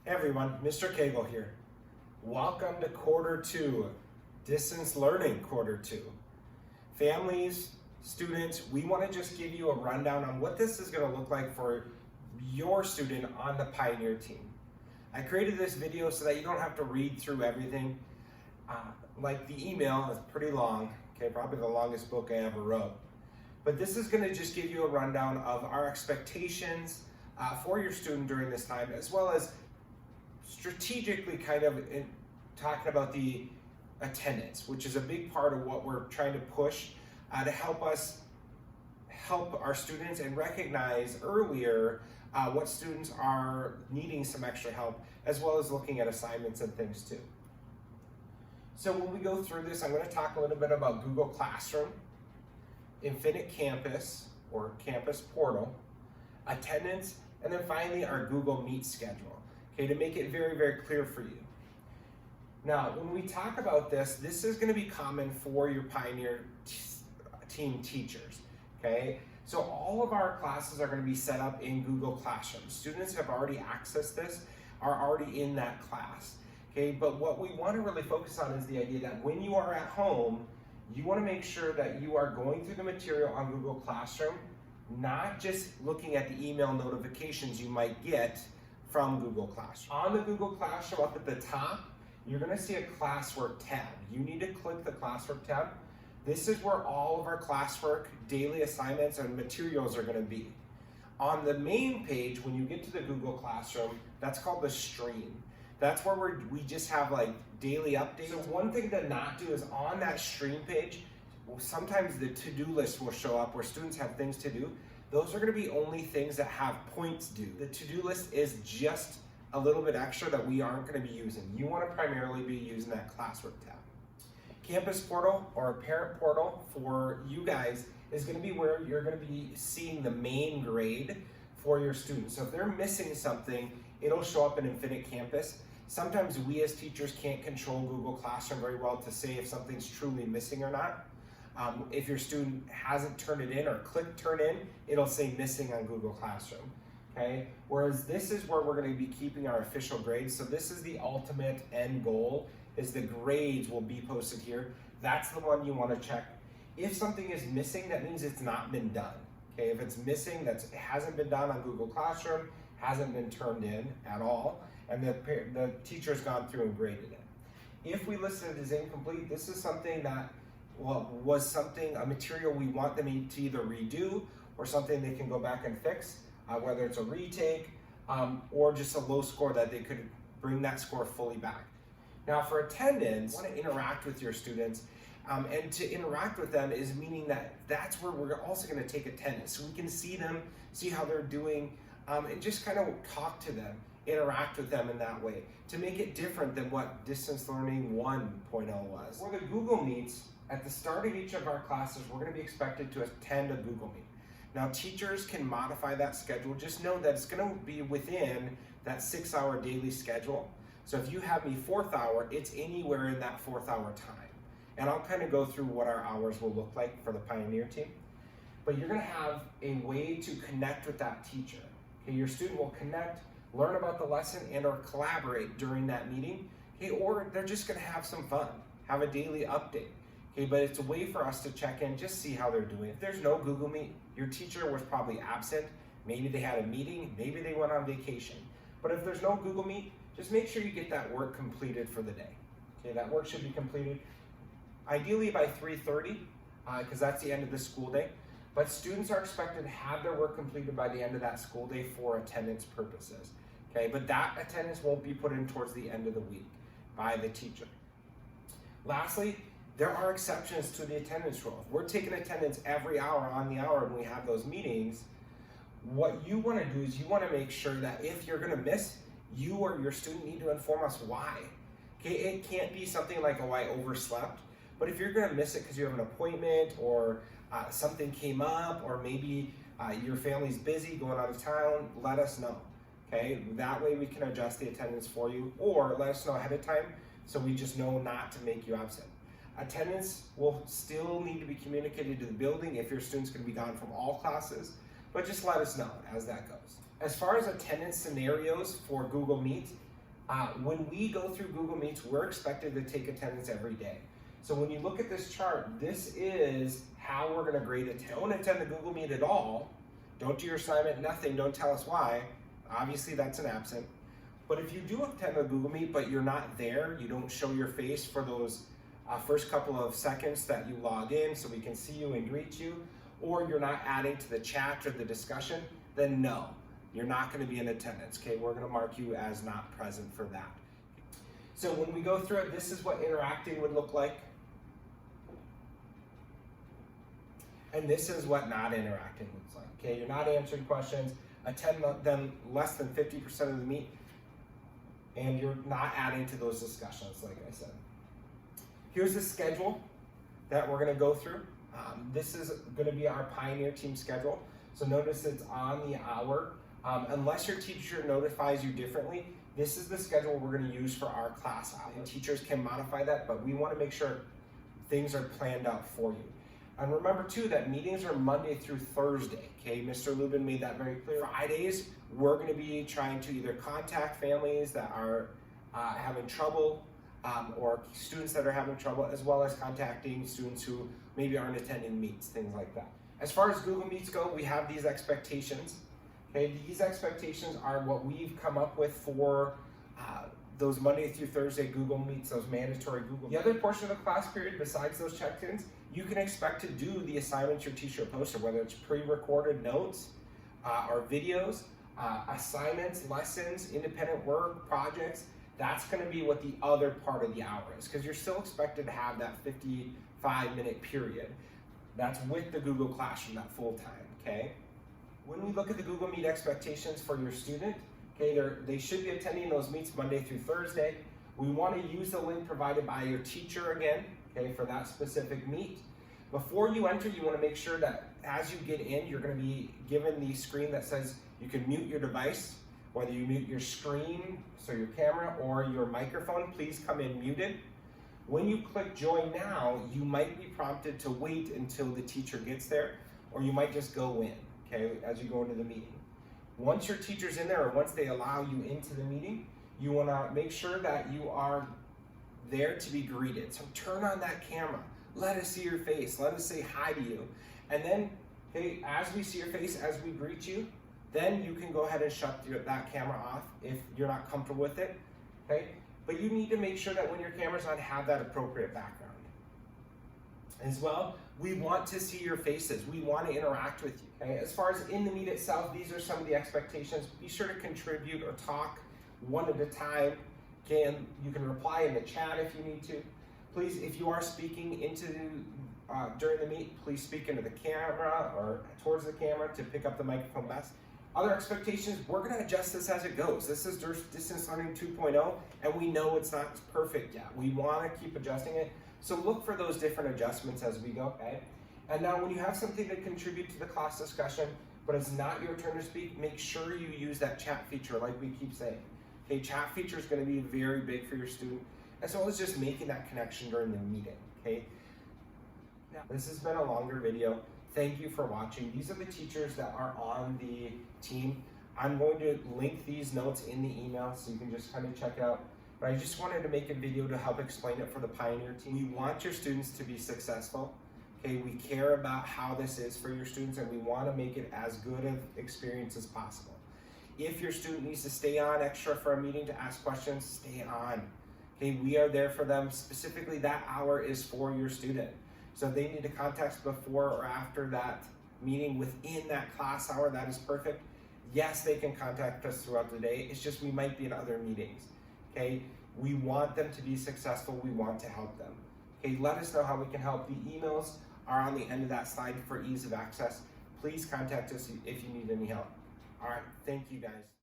Hey everyone, Mr. Cagle here. Welcome to quarter two, distance learning quarter two. Families, students, we want to just give you a rundown on what this is going to look like for your student on the Pioneer team. I created this video so that you don't have to read through everything. Like the email is pretty long, okay, probably the longest book I ever wrote. But this is going to just give you a rundown of our expectations for your student during this time, as well as strategically talking about the attendance, which is a big part of what we're trying to push to help our students and recognize earlier what students are needing some extra help, as well as looking at assignments and things too. So when we go through this, I'm going to talk a little bit about Google Classroom, Infinite Campus or Campus Portal, attendance, and then finally our Google Meet schedule, okay, to make it very, very clear for you. Now, when we talk about this is going to be common for your Pioneer team teachers, okay? So all of our classes are going to be set up in Google Classroom. Students have already accessed this, are already in that class, okay? But what we want to really focus on is the idea that when you are at home, you want to make sure that you are going through the material on Google Classroom, not just looking at the email notifications you might get from Google Classroom. On the Google Classroom up at the top, you're going to see a classwork tab. You need to click the classwork tab. This is where all of our classwork, daily assignments, and materials are going to be. On the main page, when you get to the Google Classroom, that's called the stream. That's where we just have like daily updates. So one thing to not do is on that stream page, sometimes the to-do list will show up where students have things to do. Those are going to be only things that have points due. The to-do list is just a little bit extra that we aren't going to be using. You want to primarily be using that classwork tab. Campus Portal or Parent Portal for you guys is going to be where you're going to be seeing the main grade for your students. So if they're missing something, it'll show up in Infinite Campus. Sometimes we as teachers can't control Google Classroom very well to say if something's truly missing or not. If your student hasn't turned it in or clicked turn in, it'll say missing on Google Classroom. Okay? Whereas this is where we're going to be keeping our official grades. So this is the ultimate end goal, is the grades will be posted here. That's the one you want to check. If something is missing, that means it's not been done. Okay? If it's missing, it hasn't been done on Google Classroom, hasn't been turned in at all, and the teacher's gone through and graded it. If we list it as incomplete, this is something that was a material we want them to either redo or something they can go back and fix, whether it's a retake or just a low score that they could bring that score fully back. Now for attendance, you want to interact with your students, and to interact with them is meaning that's where we're also going to take attendance, so we can see them, see how they're doing, and just kind of talk to them, interact with them in that way, to make it different than what Distance Learning 1.0 was. For the Google Meets, at the start of each of our classes, we're going to be expected to attend a Google Meet. Now, teachers can modify that schedule. Just know that it's going to be within that 6-hour daily schedule. So if you have me 4th hour, it's anywhere in that 4th hour time. And I'll kind of go through what our hours will look like for the Pioneer team. But you're going to have a way to connect with that teacher. Okay, your student will connect, learn about the lesson, and or collaborate during that meeting. Okay, or they're just going to have some fun, have a daily update. Okay, but it's a way for us to check in, just see how they're doing. If there's no Google Meet, your teacher was probably absent. Maybe they had a meeting, maybe they went on vacation. But if there's no Google Meet, just make sure you get that work completed for the day. Okay, that work should be completed ideally by 3:30, because that's the end of the school day. But students are expected to have their work completed by the end of that school day for attendance purposes. Okay, but that attendance won't be put in towards the end of the week by the teacher. Lastly, there are exceptions to the attendance rule. If we're taking attendance every hour on the hour when we have those meetings, what you want to do is you want to make sure that if you're going to miss, you or your student need to inform us why. Okay, it can't be something like, oh, I overslept. But if you're going to miss it because you have an appointment or something came up, or maybe your family's busy going out of town, let us know. Okay, that way we can adjust the attendance for you, or let us know ahead of time so we just know not to make you absent. Attendance will still need to be communicated to the building if your student's going to be gone from all classes, but just let us know as that goes. As far as attendance scenarios for Google Meet, When we go through Google Meets, we're expected to take attendance every day. So when you look at this chart, this is how we're gonna grade it. Don't attend the Google Meet at all. Don't do your assignment, nothing, don't tell us why. Obviously that's an absent. But if you do attend the Google Meet, but you're not there, you don't show your face for those first couple of seconds that you log in so we can see you and greet you, or you're not adding to the chat or the discussion, then no, you're not gonna be in attendance, okay? We're gonna mark you as not present for that. So when we go through it, this is what interacting would look like. And this is what not interacting looks like, okay? You're not answering questions, attend them less than 50% of the meet, and you're not adding to those discussions, like I said. Here's the schedule that we're gonna go through. This is gonna be our Pioneer Team schedule. So notice it's on the hour. Unless your teacher notifies you differently, this is the schedule we're gonna use for our class hour. And teachers can modify that, but we wanna make sure things are planned out for you. And remember too that meetings are Monday through Thursday, okay? Mr. Lubin made that very clear. Fridays, we're gonna be trying to either contact families that are having trouble or students that are having trouble, as well as contacting students who maybe aren't attending meets, things like that. As far as Google Meets go, we have these expectations. Okay, these expectations are what we've come up with for those Monday through Thursday Google Meets, those mandatory Google Meets. The other portion of the class period, besides those check-ins, you can expect to do the assignments your teacher posted, whether it's pre-recorded notes or videos, assignments, lessons, independent work, projects. That's gonna be what the other part of the hour is, because you're still expected to have that 55-minute period. That's with the Google Classroom, that full time, okay? When we look at the Google Meet expectations for your student, okay, they should be attending those meets Monday through Thursday. We want to use the link provided by your teacher again, okay, for that specific meet. Before you enter, you want to make sure that as you get in, you're going to be given the screen that says you can mute your device, whether you mute your screen, so your camera or your microphone, please come in muted. When you click join now, you might be prompted to wait until the teacher gets there, or you might just go in, okay, as you go into the meeting. Once your teacher's in there, or once they allow you into the meeting, you wanna make sure that you are there to be greeted. So turn on that camera, let us see your face, let us say hi to you. And then, okay, as we see your face, as we greet you, then you can go ahead and shut that camera off if you're not comfortable with it, okay? But you need to make sure that when your camera's on, have that appropriate background. As well, we want to see your faces. We want to interact with you. Okay? As far as in the meet itself, these are some of the expectations. Be sure to contribute or talk one at a time. Okay? And you can reply in the chat if you need to. Please, if you are speaking during the meet, please speak into the camera or towards the camera to pick up the microphone best. Other expectations, we're going to adjust this as it goes. This is Distance Learning 2.0, and we know it's not perfect yet. We want to keep adjusting it. So look for those different adjustments as we go, okay? And now when you have something to contribute to the class discussion, but it's not your turn to speak, make sure you use that chat feature like we keep saying. Okay, chat feature is going to be very big for your student, as well as just making that connection during the meeting, okay? Now, this has been a longer video. Thank you for watching. These are the teachers that are on the team. I'm going to link these notes in the email so you can just kind of check it out. But I just wanted to make a video to help explain it for the Pioneer team. We want your students to be successful. Okay, we care about how this is for your students, and we want to make it as good an experience as possible. If your student needs to stay on extra for a meeting to ask questions, stay on. Okay, we are there for them. Specifically, that hour is for your student. So if they need to contact us before or after that meeting within that class hour, that is perfect. Yes, they can contact us throughout the day. It's just we might be in other meetings, okay? We want them to be successful. We want to help them. Okay, let us know how we can help. The emails are on the end of that slide for ease of access. Please contact us if you need any help. All right, thank you guys.